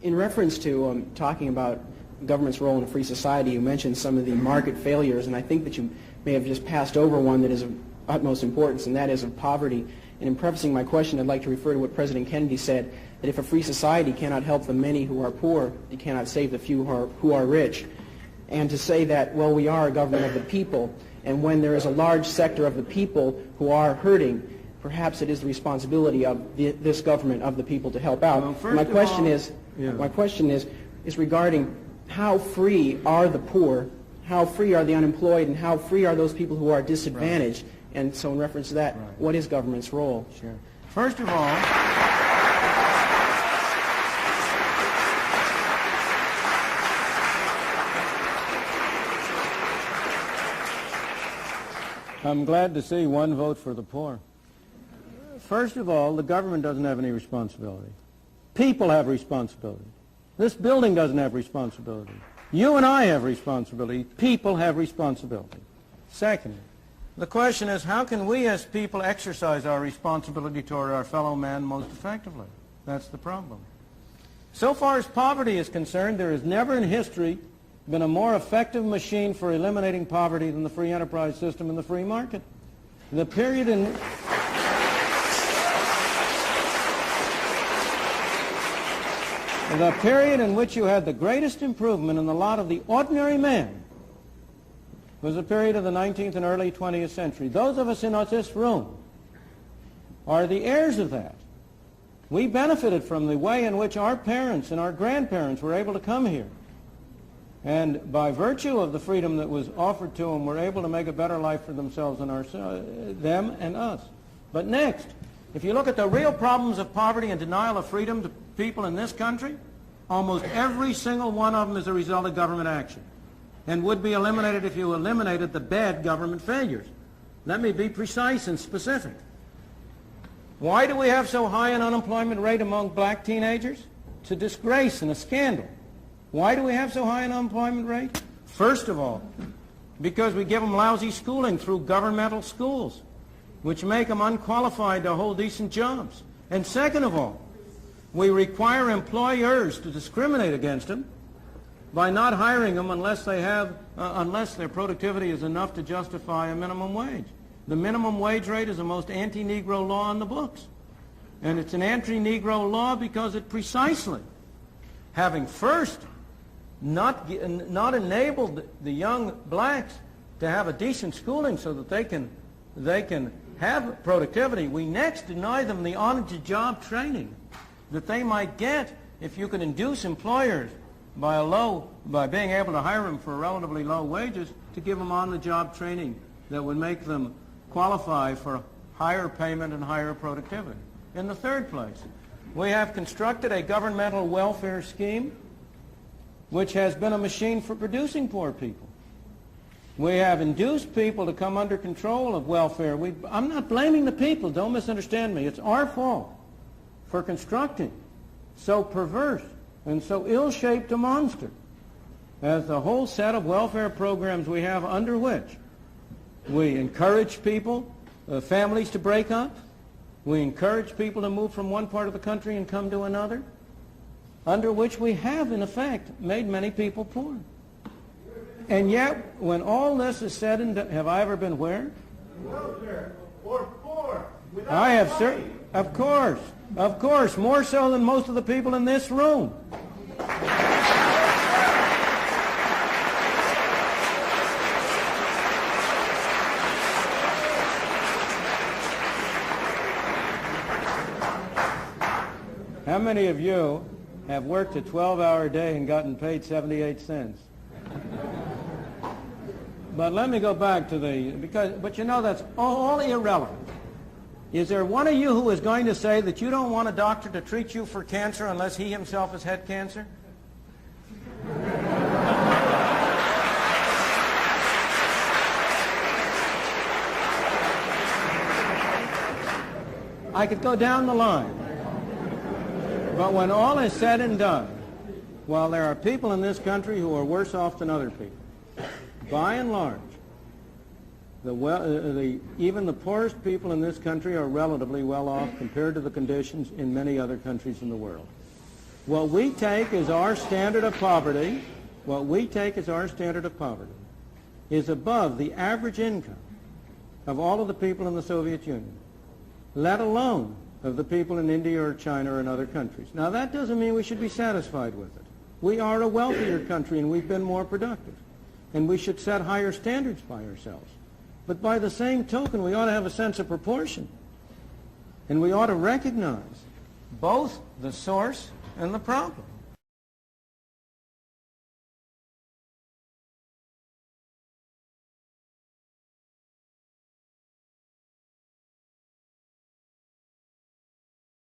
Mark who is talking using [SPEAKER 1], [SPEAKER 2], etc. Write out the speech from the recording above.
[SPEAKER 1] In reference to talking about government's role in a free society, you mentioned some of the market failures, and I think that you may have just passed over one that is of utmost importance, and that is of poverty. And in prefacing my question, I'd like to refer to what President Kennedy said, that if a free society cannot help the many who are poor, it cannot save the few who are rich. And to say that, well, we are a government of the people, and when there is a large sector of the people who are hurting, perhaps it is the responsibility of this government of the people to help out.
[SPEAKER 2] Well,
[SPEAKER 1] my question is regarding how free are the poor, how free are the unemployed, and how free are those people who are disadvantaged? Right. And so in reference to that, right, what is government's role?
[SPEAKER 2] Sure. First of all, I'm glad to see one vote for the poor. First of all, the government doesn't have any responsibility. People have responsibility. This building doesn't have responsibility. You and I have responsibility. People have responsibility. Second, the question is, how can we as people exercise our responsibility toward our fellow man most effectively? That's the problem. So far as poverty is concerned, there has never in history been a more effective machine for eliminating poverty than the free enterprise system and the free market. The period in which you had the greatest improvement in the lot of the ordinary man was the period of the 19th and early 20th century. Those of us in this room are the heirs of that. We benefited from the way in which our parents and our grandparents were able to come here. And by virtue of the freedom that was offered to them, were able to make a better life for themselves and them and us. But next, if you look at the real problems of poverty and denial of freedom to people in this country, almost every single one of them is a result of government action, and would be eliminated if you eliminated the bad government failures. Let me be precise and specific. Why do we have so high an unemployment rate among black teenagers? It's a disgrace and a scandal. Why do we have so high an unemployment rate? First of all, because we give them lousy schooling through governmental schools, which make them unqualified to hold decent jobs. And second of all, we require employers to discriminate against them by not hiring them unless their productivity is enough to justify a minimum wage. The minimum wage rate is the most anti-Negro law in the books. And it's an anti-Negro law because it precisely, having first not enabled the young blacks to have a decent schooling so that they can have productivity, we next deny them the on-the-job training that they might get if you could induce employers by being able to hire them for relatively low wages to give them on-the-job training that would make them qualify for higher payment and higher productivity. In the third place, we have constructed a governmental welfare scheme which has been a machine for producing poor people. We have induced people to come under control of welfare. I'm not blaming the people, don't misunderstand me. It's our fault for constructing so perverse and so ill-shaped a monster as the whole set of welfare programs we have, under which we encourage people, families to break up. We encourage people to move from one part of the country and come to another, under which we have, in effect, made many people poor. And yet, when all this is said and done, have I ever been where?
[SPEAKER 3] Or poor.
[SPEAKER 2] I have, sir. Of course, more so than most of the people in this room. How many of you have worked a 12-hour day and gotten paid 78 cents? But let me go back to but you know that's all irrelevant. Is there one of you who is going to say that you don't want a doctor to treat you for cancer unless he himself has had cancer? I could go down the line. But when all is said and done, while there are people in this country who are worse off than other people, by and large, even the poorest people in this country are relatively well off compared to the conditions in many other countries in the world. What we take as our standard of poverty, what we take as our standard of poverty, is above the average income of all of the people in the Soviet Union, let alone of the people in India or China or in other countries. Now, that doesn't mean we should be satisfied with it. We are a wealthier country and we've been more productive. And we should set higher standards by ourselves. But by the same token, we ought to have a sense of proportion. And we ought to recognize both the source and the problem.